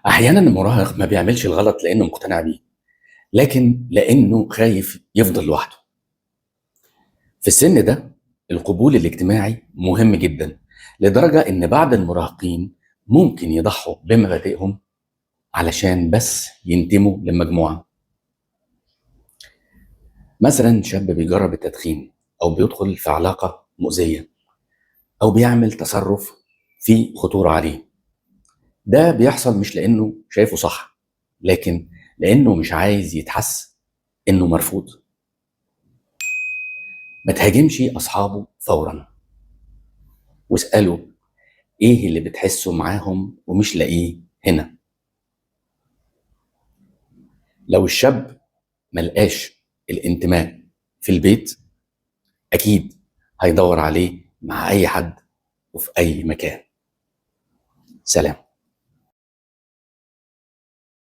أحيانا المراهق ما بيعملش الغلط لأنه مقتنع بيه، لكن لأنه خايف يفضل لوحده. في السن ده القبول الاجتماعي مهم جدا، لدرجة إن بعض المراهقين ممكن يضحوا بمبادئهم علشان بس ينتموا لمجموعة. مثلا شاب بيجرب التدخين أو بيدخل في علاقة مؤذية أو بيعمل تصرف فيه خطورة عليه. ده بيحصل مش لأنه شايفه صح، لكن لأنه مش عايز يتحس إنه مرفوض. ما تهاجمش أصحابه فورا، واسأله إيه اللي بتحسه معاهم ومش لاقيه هنا. لو الشاب ملقاش الانتماء في البيت، أكيد هيدور عليه مع أي حد وفي أي مكان. سلام.